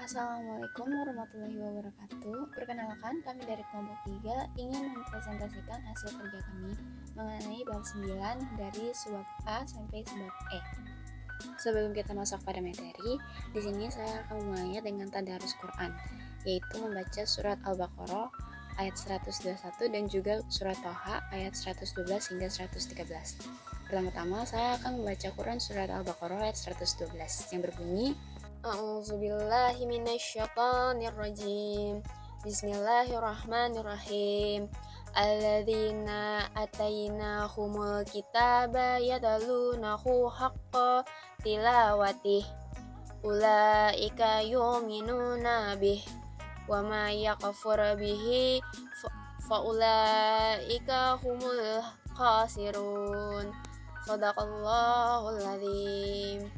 Assalamualaikum warahmatullahi wabarakatuh. Perkenalkan, kami dari kelompok 3 ingin mempresentasikan hasil kerja kami mengenai bab 9 dari subbab A sampai subbab E. Sebelum kita masuk pada materi, di sini saya akan memulainya dengan tadarus Quran, yaitu membaca surat Al-Baqarah ayat 121 dan juga surat Thaha ayat 112 hingga 113. Pertama-tama saya akan membaca Quran surat Al-Baqarah ayat 112 yang berbunyi, A'udzubillahi minasyaitonirrajim. Bismillahirrahmanirrahim. Alladzina atainahumul kitaba yatlunahu haqqa tilawatih. Ulaika yu'minuna bih. Wa ma yakfur bihi faulaika humul khasirun. Shadaqallahul adzim.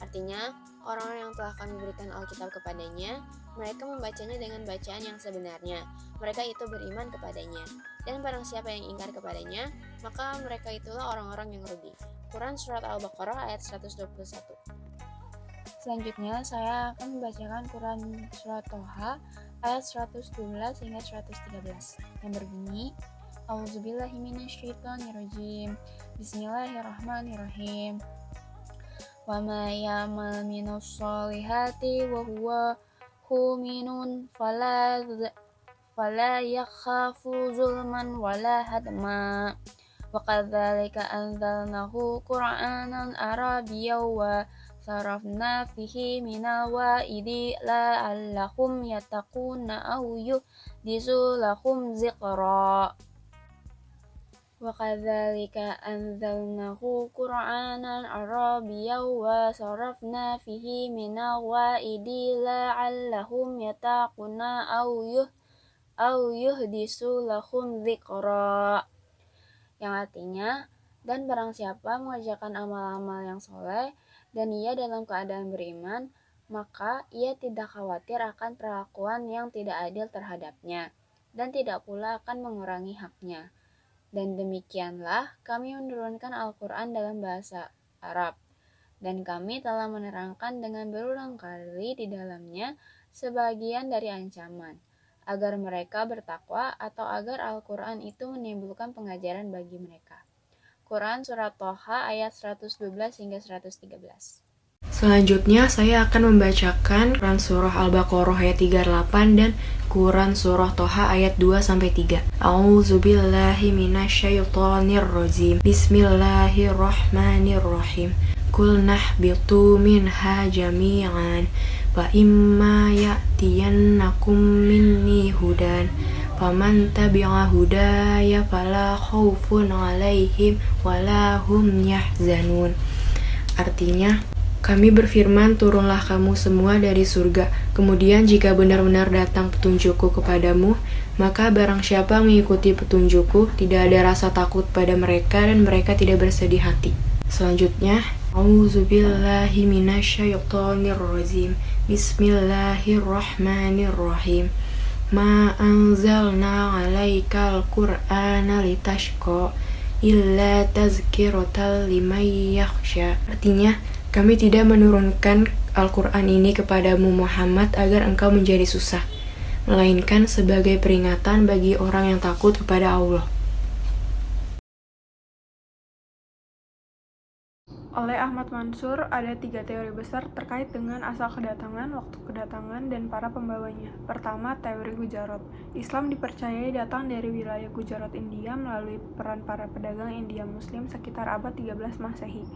Artinya, orang-orang yang telah kami berikan Alkitab kepadanya, mereka membacanya dengan bacaan yang sebenarnya. Mereka itu beriman kepadanya. Dan barang siapa yang ingkar kepadanya, maka mereka itulah orang-orang yang rugi. Quran Surat Al-Baqarah ayat 121. Selanjutnya, saya akan membacakan Quran Surat Thaha ayat 112 hingga 113 yang berbunyi, A'udzubillahi minasyaitonirrajim. Bismillahirrahmanirrahim. Wa ma ya'mal minus solihati wa huwa mu'minun fala yakhafu zulman wala hadma. Wa kadzalika anzalnahu Qur'anan Arabiyyan wa sarafna fihi minal wa'idi la'allahum yattaquna aw yuhdisu lahum dzikra. Wa kadzalika anzalnahu Qur'anan Arabiyyan wa sarafna fihi minal wa'idi la'allahum yattaquna aw yuhdisu lahum dzikra. Yang artinya, dan barang siapa mengerjakan amal-amal yang soleh dan ia dalam keadaan beriman, maka ia tidak khawatir akan perlakuan yang tidak adil terhadapnya dan tidak pula akan mengurangi haknya. Dan demikianlah kami menurunkan Al-Quran dalam bahasa Arab, dan kami telah menerangkan dengan berulang kali di dalamnya sebagian dari ancaman, agar mereka bertakwa atau agar Al-Quran itu menimbulkan pengajaran bagi mereka. Quran Surat Thaha ayat 112 hingga 113. Selanjutnya saya akan membacakan Quran Surah Al-Baqarah ayat 38 dan Quran Surah Thaha ayat 2-3. A'udzubillahi minasyaitonirrajim. Bismillahirrahmanirrahim. Qul nahbitu minha jami'an wa imma ya'tiyannakum minni hudan faman tabi'a hudaya fala khaufun 'alaihim wala hum yahzanun. Artinya, kami berfirman, turunlah kamu semua dari surga. Kemudian jika benar-benar datang petunjukku kepadamu, maka barang siapa mengikuti petunjukku, tidak ada rasa takut pada mereka dan mereka tidak bersedih hati. Selanjutnya, A'udzubillahi minasyaitonirrajim. Bismillahirrahmanirrahim. Ma anzalna 'alaikal Qur'ana litashqa illa tazkiratan liman yakhsha. Artinya, kami tidak menurunkan Al-Quran ini kepadamu Muhammad agar engkau menjadi susah, melainkan sebagai peringatan bagi orang yang takut kepada Allah. Oleh Ahmad Mansur, ada 3 teori besar terkait dengan asal kedatangan, waktu kedatangan, dan para pembawanya. Pertama, teori Gujarat. Islam dipercayai datang dari wilayah Gujarat, India melalui peran para pedagang India Muslim sekitar abad 13 Masehi.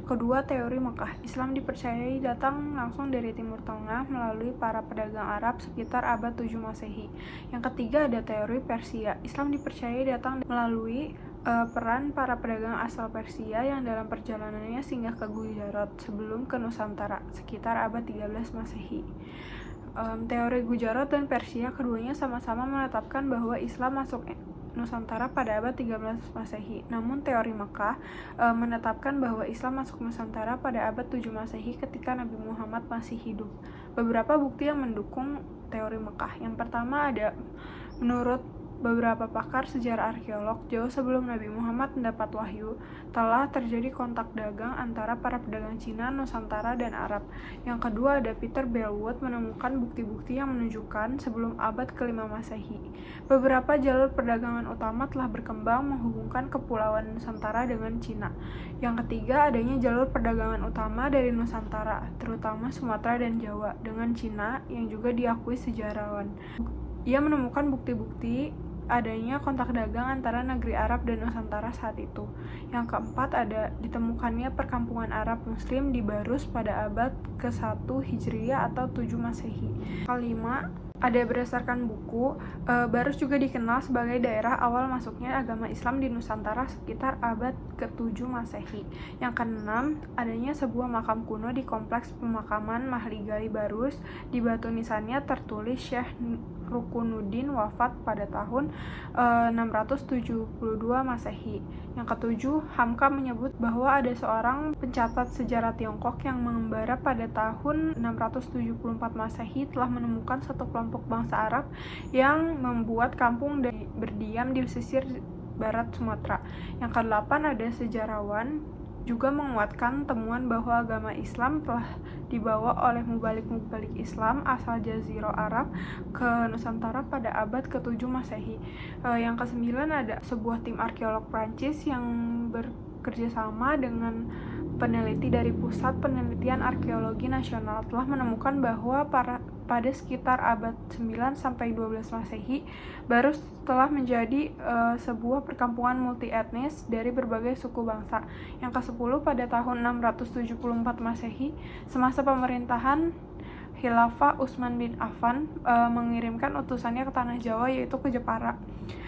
Kedua, teori Mekah. Islam dipercayai datang langsung dari Timur Tengah melalui para pedagang Arab sekitar abad 7 Masehi. Yang ketiga, ada teori Persia. Islam dipercayai datang melalui peran para pedagang asal Persia yang dalam perjalanannya singgah ke Gujarat sebelum ke Nusantara sekitar abad 13 Masehi. Teori Gujarat dan Persia keduanya sama-sama menetapkan bahwa Islam masuk Nusantara pada abad 13 Masehi. Namun teori Makkah menetapkan bahwa Islam masuk Nusantara pada abad 7 Masehi ketika Nabi Muhammad masih hidup. Beberapa bukti yang mendukung teori Makkah. Yang pertama ada menurut beberapa pakar sejarah arkeolog, jauh sebelum Nabi Muhammad mendapat wahyu, telah terjadi kontak dagang antara para pedagang Cina, Nusantara, dan Arab. Yang kedua, ada Peter Bellwood menemukan bukti-bukti yang menunjukkan sebelum abad ke-5 Masehi. Beberapa jalur perdagangan utama telah berkembang menghubungkan kepulauan Nusantara dengan Cina. Yang ketiga, adanya jalur perdagangan utama dari Nusantara, terutama Sumatera dan Jawa, dengan Cina yang juga diakui sejarawan. Ia menemukan bukti-bukti adanya kontak dagang antara negeri Arab dan Nusantara saat itu. Yang keempat, ada ditemukannya perkampungan Arab Muslim di Barus pada abad ke-1 Hijriah atau 7 Masehi. Kelima, ada berdasarkan buku, Barus juga dikenal sebagai daerah awal masuknya agama Islam di Nusantara sekitar abad ke-7 Masehi. Yang keenam, adanya sebuah makam kuno di kompleks pemakaman Mahligai Barus. Di batu nisannya tertulis Syekh Rukunuddin wafat pada tahun 672 Masehi. Yang ketujuh, Hamka menyebut bahwa ada seorang pencatat sejarah Tiongkok yang mengembara pada tahun 674 Masehi telah menemukan satu kelompok bangsa Arab yang membuat kampung dan berdiam di pesisir barat Sumatera. Yang kedelapan, ada sejarawan juga menguatkan temuan bahwa agama Islam telah dibawa oleh mubalik-mubalik Islam asal Jazirah Arab ke Nusantara pada abad ke-7 Masehi. Yang kesembilan, ada sebuah tim arkeolog Prancis yang bekerjasama dengan peneliti dari Pusat Penelitian Arkeologi Nasional telah menemukan bahwa pada sekitar abad 9 sampai 12 Masehi, Barus telah menjadi sebuah perkampungan multietnis dari berbagai suku bangsa. Yang ke-10, pada tahun 674 Masehi, semasa pemerintahan Khilafah Utsman bin Affan mengirimkan utusannya ke tanah Jawa, yaitu ke Jepara.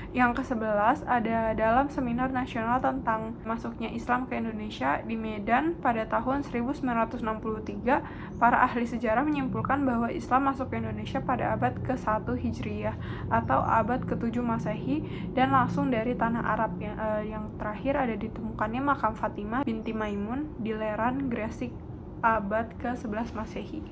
Yang ke-11, ada dalam seminar nasional tentang masuknya Islam ke Indonesia di Medan pada tahun 1963, para ahli sejarah menyimpulkan bahwa Islam masuk ke Indonesia pada abad ke-1 Hijriah atau abad ke-7 Masehi dan langsung dari tanah Arab. Yang terakhir, ada ditemukannya makam Fatimah binti Maimun di Leran, Gresik abad ke-11 Masehi.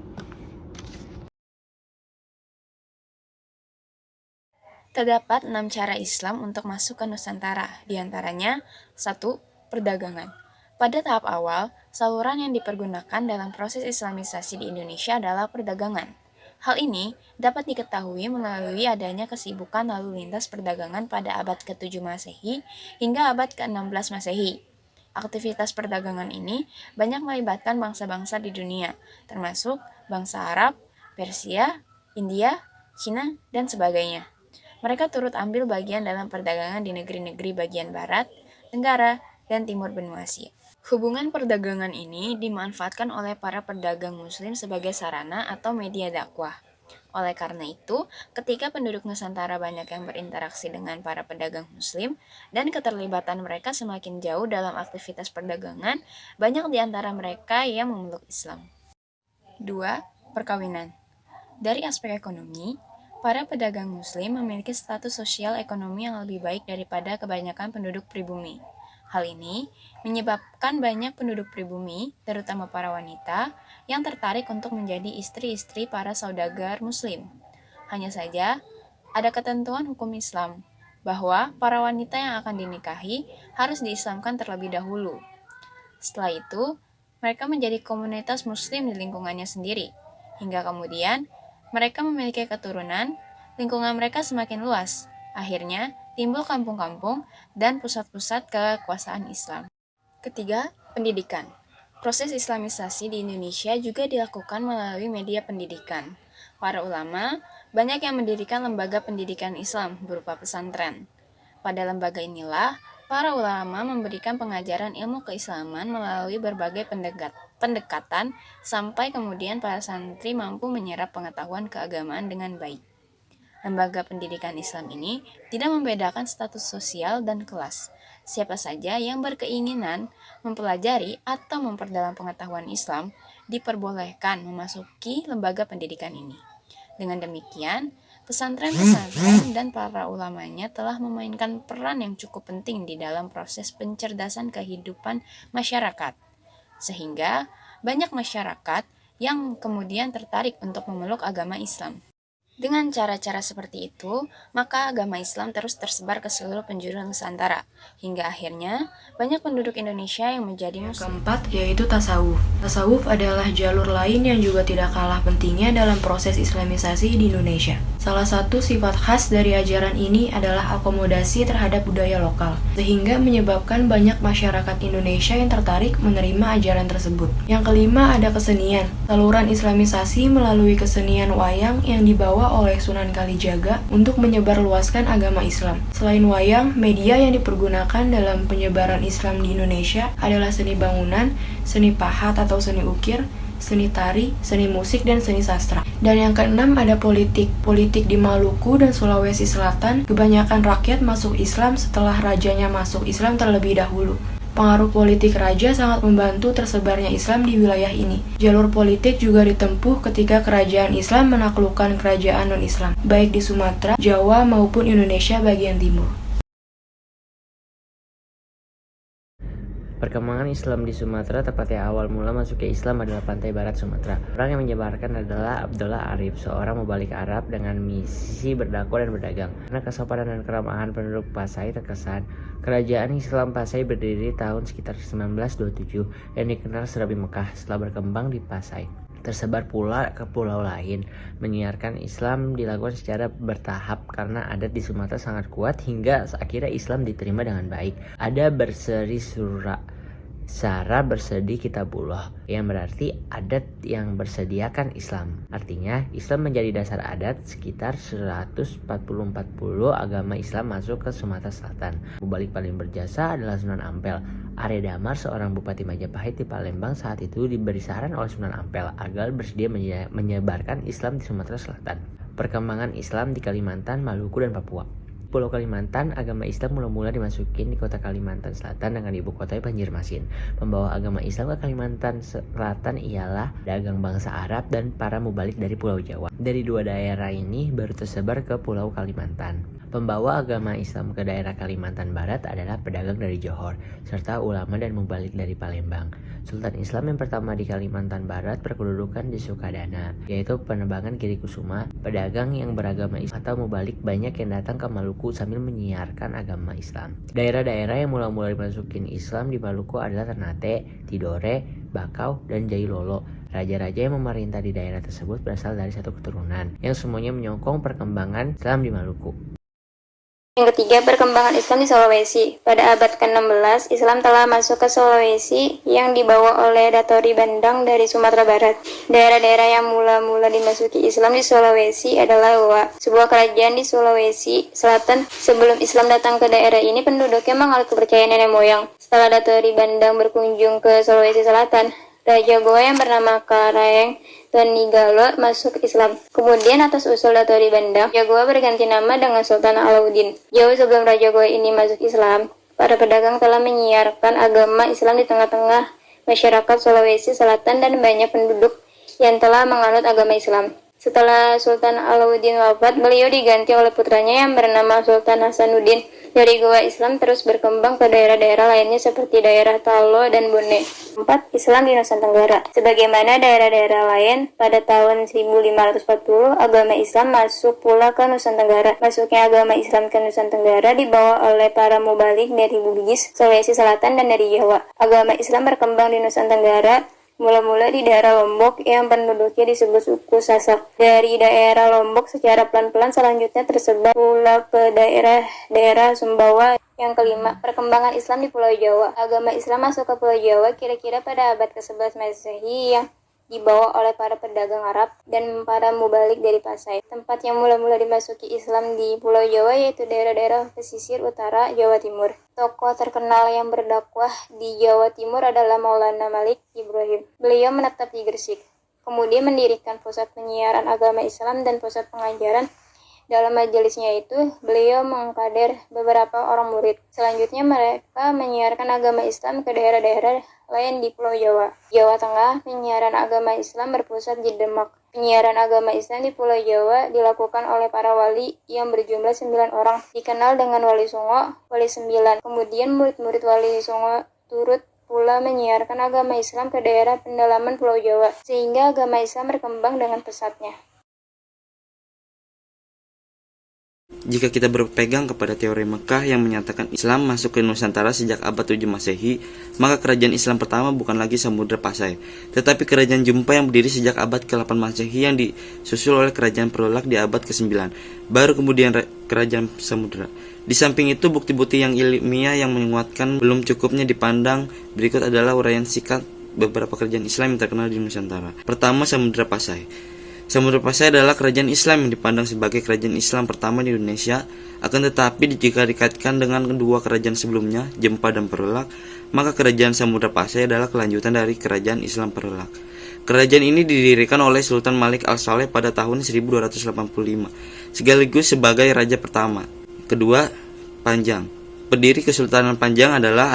Terdapat 6 cara Islam untuk masuk ke Nusantara, diantaranya 1. Perdagangan. Pada tahap awal, saluran yang dipergunakan dalam proses Islamisasi di Indonesia adalah perdagangan. Hal ini dapat diketahui melalui adanya kesibukan lalu lintas perdagangan pada abad ke-7 Masehi hingga abad ke-16 Masehi. Aktivitas perdagangan ini banyak melibatkan bangsa-bangsa di dunia, termasuk bangsa Arab, Persia, India, Cina, dan sebagainya. Mereka turut ambil bagian dalam perdagangan di negeri-negeri bagian barat, tenggara, dan timur benua Asia. Hubungan perdagangan ini dimanfaatkan oleh para pedagang muslim sebagai sarana atau media dakwah. Oleh karena itu, ketika penduduk Nusantara banyak yang berinteraksi dengan para pedagang muslim dan keterlibatan mereka semakin jauh dalam aktivitas perdagangan, banyak di antara mereka yang memeluk Islam. 2. Perkawinan. Dari aspek ekonomi, para pedagang muslim memiliki status sosial ekonomi yang lebih baik daripada kebanyakan penduduk pribumi. Hal ini menyebabkan banyak penduduk pribumi, terutama para wanita, yang tertarik untuk menjadi istri-istri para saudagar muslim. Hanya saja, ada ketentuan hukum Islam, bahwa para wanita yang akan dinikahi harus diislamkan terlebih dahulu. Setelah itu, mereka menjadi komunitas muslim di lingkungannya sendiri, hingga kemudian mereka memiliki keturunan, lingkungan mereka semakin luas. Akhirnya, timbul kampung-kampung dan pusat-pusat kekuasaan Islam. Ketiga, pendidikan. Proses Islamisasi di Indonesia juga dilakukan melalui media pendidikan. Para ulama banyak yang mendirikan lembaga pendidikan Islam berupa pesantren. Pada lembaga inilah, para ulama memberikan pengajaran ilmu keislaman melalui berbagai pendekatan sampai kemudian para santri mampu menyerap pengetahuan keagamaan dengan baik. Lembaga pendidikan Islam ini tidak membedakan status sosial dan kelas. Siapa saja yang berkeinginan mempelajari atau memperdalam pengetahuan Islam diperbolehkan memasuki lembaga pendidikan ini. Dengan demikian, pesantren-pesantren dan para ulamanya telah memainkan peran yang cukup penting di dalam proses pencerdasan kehidupan masyarakat, sehingga banyak masyarakat yang kemudian tertarik untuk memeluk agama Islam. Dengan cara-cara seperti itu, maka agama Islam terus tersebar ke seluruh penjuru Nusantara, hingga akhirnya banyak penduduk Indonesia yang menjadi Yang Muslim. keempat yaitu tasawuf. Tasawuf adalah jalur lain yang juga tidak kalah pentingnya dalam proses islamisasi di Indonesia. Salah satu sifat khas dari ajaran ini adalah akomodasi terhadap budaya lokal, sehingga menyebabkan banyak masyarakat Indonesia yang tertarik menerima ajaran tersebut. Yang kelima ada kesenian. Saluran islamisasi melalui kesenian wayang yang dibawa oleh Sunan Kalijaga untuk menyebarluaskan agama Islam. Selain wayang, media yang dipergunakan dalam penyebaran Islam di Indonesia adalah seni bangunan, seni pahat atau seni ukir, seni tari, seni musik, dan seni sastra. Dan yang keenam ada politik. Politik di Maluku dan Sulawesi Selatan, kebanyakan rakyat masuk Islam setelah rajanya masuk Islam terlebih dahulu. Pengaruh politik raja sangat membantu tersebarnya Islam di wilayah ini. Jalur politik juga ditempuh ketika kerajaan Islam menaklukkan kerajaan non-Islam, baik di Sumatera, Jawa, maupun Indonesia bagian timur. Perkembangan Islam di Sumatera, tepatnya awal mula masuknya Islam adalah pantai barat Sumatera. Orang yang menyebarkan adalah Abdullah Arif, seorang mubalik Arab dengan misi berdakwah dan berdagang. Karena kesopanan dan keramahan penduduk Pasai terkesan, kerajaan Islam Pasai berdiri tahun sekitar 1927 yang dikenal Serabi Mekah setelah berkembang di Pasai. Tersebar pula ke pulau lain. Menyiarkan Islam dilakukan secara bertahap karena adat di Sumatera sangat kuat hingga akhirnya Islam diterima dengan baik. Ada berseri Sara bersedih kitabullah, yang berarti adat yang bersediakan Islam. Artinya Islam menjadi dasar adat. Sekitar 140 agama Islam masuk ke Sumatera Selatan. Mubalik paling berjasa adalah Sunan Ampel. Arya Damar, seorang bupati Majapahit di Palembang saat itu, diberi saran oleh Sunan Ampel agar bersedia menyebarkan Islam di Sumatera Selatan. Perkembangan Islam di Kalimantan, Maluku, dan Papua. Pulau Kalimantan, agama Islam mula-mula dimasukin di kota Kalimantan Selatan dengan ibu kotanya Banjarmasin. Pembawa agama Islam ke Kalimantan Selatan ialah dagang bangsa Arab dan para mubalik dari Pulau Jawa. Dari dua daerah ini baru tersebar ke Pulau Kalimantan. Pembawa agama Islam ke daerah Kalimantan Barat adalah pedagang dari Johor, serta ulama dan mubalik dari Palembang. Sultan Islam yang pertama di Kalimantan Barat berkedudukan di Sukadana, yaitu Penebangan Giri Kusuma. Pedagang yang beragama Islam atau mubalik banyak yang datang ke Maluku sambil menyiarkan agama Islam. Daerah-daerah yang mula-mula dimasukin Islam di Maluku adalah Ternate, Tidore, Bakau, dan Jailolo. Raja-raja yang memerintah di daerah tersebut berasal dari satu keturunan, yang semuanya menyokong perkembangan Islam di Maluku. Yang ketiga, perkembangan Islam di Sulawesi. Pada abad ke-16, Islam telah masuk ke Sulawesi yang dibawa oleh Datori Bandang dari Sumatera Barat. Daerah-daerah yang mula-mula dimasuki Islam di Sulawesi adalah Loa, sebuah kerajaan di Sulawesi Selatan. Sebelum Islam datang ke daerah ini, penduduknya menganut kepercayaan nenek moyang. Setelah Datori Bandang berkunjung ke Sulawesi Selatan, Raja Goa yang bernama Karaeng Tonigalo masuk Islam. Kemudian atas usul Datori Bandang, Raja Goa berganti nama dengan Sultan Alauddin. Jauh sebelum Raja Goa ini masuk Islam, para pedagang telah menyiarkan agama Islam di tengah-tengah masyarakat Sulawesi Selatan dan banyak penduduk yang telah menganut agama Islam. Setelah Sultan Alauddin wafat, beliau diganti oleh putranya yang bernama Sultan Hasanuddin. Dari Goa, Islam terus berkembang ke daerah-daerah lainnya seperti daerah Talo dan Bone. 4. Islam di Nusa Tenggara. Sebagaimana daerah-daerah lain, pada tahun 1540 agama Islam masuk pula ke Nusa Tenggara. Masuknya agama Islam ke Nusa Tenggara dibawa oleh para mubalik dari Bugis, Sulawesi Selatan, dan dari Jawa. Agama Islam berkembang di Nusa Tenggara mula-mula di daerah Lombok yang penduduknya disebut suku Sasak. Dari daerah Lombok secara pelan-pelan selanjutnya tersebar pula ke daerah Sumbawa. Yang kelima, perkembangan Islam di Pulau Jawa. Agama Islam masuk ke Pulau Jawa kira-kira pada abad ke-11 Masehi yang dibawa oleh para pedagang Arab dan para mubalik dari Pasai. Tempat yang mula-mula dimasuki Islam di Pulau Jawa yaitu daerah-daerah pesisir utara Jawa Timur. Tokoh terkenal yang berdakwah di Jawa Timur adalah Maulana Malik Ibrahim. Beliau menetap di Gresik, kemudian mendirikan pusat penyiaran agama Islam dan pusat pengajaran. Dalam majelisnya itu, beliau mengkader beberapa orang murid. Selanjutnya mereka menyiarkan agama Islam ke daerah-daerah lain di Pulau Jawa. Jawa Tengah, penyiaran agama Islam berpusat di Demak. Penyiaran agama Islam di Pulau Jawa dilakukan oleh para wali yang berjumlah 9 orang. Dikenal dengan Wali Songo, Wali 9. Kemudian murid-murid Wali Songo turut pula menyiarkan agama Islam ke daerah pendalaman Pulau Jawa, sehingga agama Islam berkembang dengan pesatnya. jika kita berpegang kepada teori Mekah yang menyatakan Islam masuk ke Nusantara sejak abad 7 Masehi, maka kerajaan Islam pertama bukan lagi Samudra Pasai, tetapi kerajaan Jumpa yang berdiri sejak abad ke-8 Masehi yang disusul oleh kerajaan Perulak di abad ke-9, baru kemudian kerajaan Samudra. Di samping itu, bukti-bukti yang ilmiah yang menguatkan belum cukupnya dipandang. Berikut adalah uraian singkat beberapa kerajaan Islam yang terkenal di Nusantara. Pertama, Samudra Pasai. Samudra Pasai adalah kerajaan Islam yang dipandang sebagai kerajaan Islam pertama di Indonesia. Akan tetapi jika dikaitkan dengan kedua kerajaan sebelumnya, Jempa dan Perulak, maka kerajaan Samudra Pasai adalah kelanjutan dari kerajaan Islam Perulak. Kerajaan ini didirikan oleh Sultan Malik Al-Saleh pada tahun 1285, sekaligus sebagai raja pertama. Kedua, Panjang. Pendiri Kesultanan Panjang adalah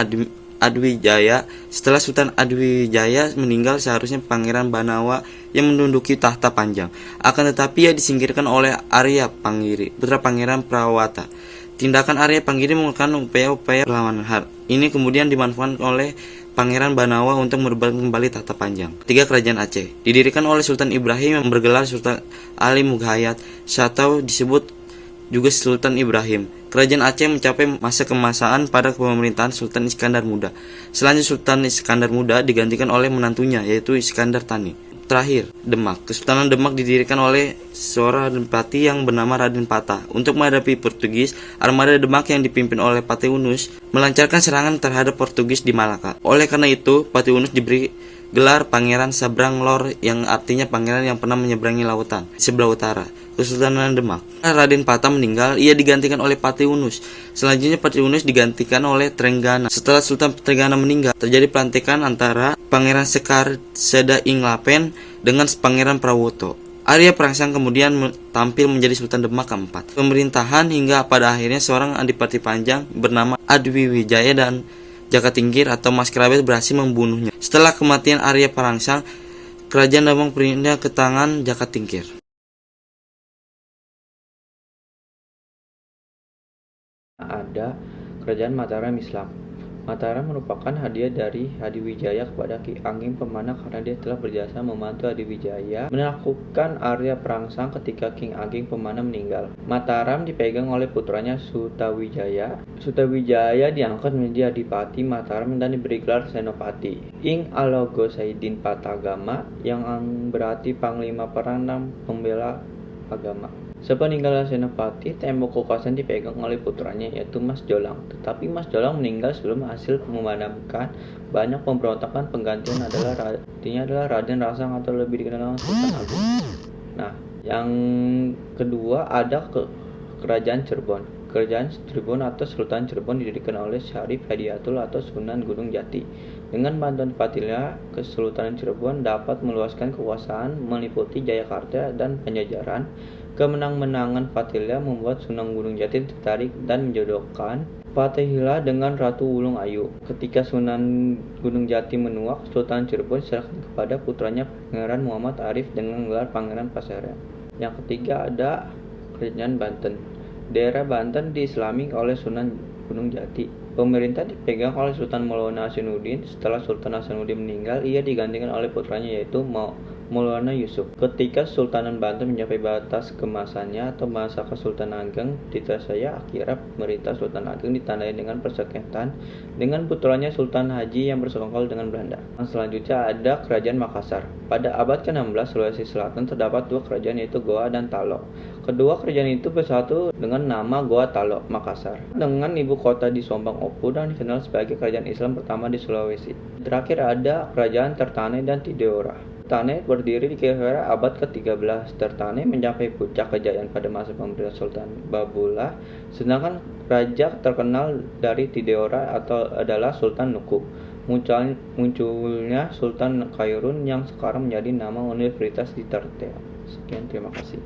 Adwijaya. Setelah Sultan Adwijaya meninggal, seharusnya Pangeran Banawa yang menduduki tahta Panjang. Akan tetapi ia disingkirkan oleh Arya Panggiri, putra Pangeran Prawata. Tindakan Arya Panggiri merupakan upaya-upaya perlawanan. Hal ini kemudian dimanfaatkan oleh Pangeran Banawa untuk merebut kembali tahta Panjang. Tiga, Kerajaan Aceh. Didirikan oleh Sultan Ibrahim yang bergelar Sultan Ali Mughayat atau disebut juga Sultan Ibrahim. Kerajaan Aceh mencapai masa keemasan pada pemerintahan Sultan Iskandar Muda. Selanjutnya Sultan Iskandar Muda digantikan oleh menantunya, yaitu Iskandar Thani. Terakhir, Demak. Kesultanan Demak didirikan oleh seorang adipati yang bernama Raden Patah. Untuk menghadapi Portugis, armada Demak yang dipimpin oleh Patiunus melancarkan serangan terhadap Portugis di Malaka. Oleh karena itu, Patiunus diberi gelar Pangeran Sabrang Lor, yang artinya pangeran yang pernah menyeberangi lautan sebelah utara Kesultanan Demak. Raden Patah meninggal, ia digantikan oleh Patiunus. Selanjutnya Patiunus digantikan oleh Trenggana. Setelah Sultan Trenggana meninggal, terjadi pelantikan antara Pangeran Sekar Seda Inglapen dengan Pangeran Prawoto. Arya Prangsang kemudian tampil menjadi Sultan Demak keempat. Pemerintahan hingga pada akhirnya seorang adipati Panjang bernama Adwijaya dan Jaka Tingkir atau Mas Kerabet berhasil membunuhnya. Setelah kematian Arya Prangsang, kerajaan Demak pindah ke tangan Jaka Tingkir. Ada kerajaan Mataram Islam. Mataram merupakan hadiah dari Adwijaya kepada Ki Ageng Pemana karena dia telah berjasa membantu Adwijaya menaklukkan Arya Prangsang ketika King Ageng Pemana meninggal. Mataram dipegang oleh putranya Sutawijaya. Sutawijaya diangkat menjadi Adipati Mataram dan diberi gelar Senopati. Ing Alogo Saidin Patagama, yang berarti Panglima Perang dan Pembela Agama. Sepeninggalan Senopati, tembok kekuasaan dipegang oleh putranya, yaitu Mas Jolang. Tetapi Mas Jolang meninggal sebelum hasil memadamkan banyak pemberontakan. Penggantinya adalah Raden Rasang atau lebih dikenal Sultan Agung. Nah, yang kedua ada Kerajaan Cirebon. Kerajaan Cirebon atau Sultan Cirebon didirikan oleh Syarif Hadiatul atau Sunan Gunung Jati. Dengan bantuan Patilia, Kesultanan Cirebon dapat meluaskan kekuasaan meliputi Jayakarta dan Penjajaran. Kemenang-menangan Patilia membuat Sunan Gunung Jati tertarik dan menjodohkan Patihila dengan Ratu Wulung Ayu. Ketika Sunan Gunung Jati menuak, Sultan Cirebon diserahkan kepada putranya Pangeran Muhammad Arif dengan gelar Pangeran Pasaran. Yang ketiga ada Kerajaan Banten. Daerah Banten diislami oleh Sunan Gunung Jati. Pemerintah dipegang oleh Sultan Maulana Hasanuddin. Setelah Sultan Hasanuddin meninggal, ia digantikan oleh putranya yaitu Maulana Yusuf. Ketika Sultanan Banten mencapai batas kemasannya atau masa Kesultanan Ageng, Tirtasaya akhirnya pemerintah Sultan Ageng ditandai dengan persengketaan dengan putranya Sultan Haji yang bersekongkol dengan Belanda. Selanjutnya ada Kerajaan Makassar. Pada abad ke-16, Sulawesi Selatan terdapat dua kerajaan yaitu Goa dan Talo. Kedua kerajaan itu bersatu dengan nama Goa Talo, Makassar, dengan ibu kota di Sombang Opu dan dikenal sebagai kerajaan Islam pertama di Sulawesi. Terakhir ada Kerajaan Tertane dan Tidore. Tertane berdiri di kira-kira abad ke-13. Tertane mencapai puncak kejayaan pada masa pemerintahan Sultan Babula, sedangkan raja terkenal dari Tidore adalah Sultan Nuku. Munculnya Sultan Khairun yang sekarang menjadi nama universitas di Tertane. Sekian, terima kasih.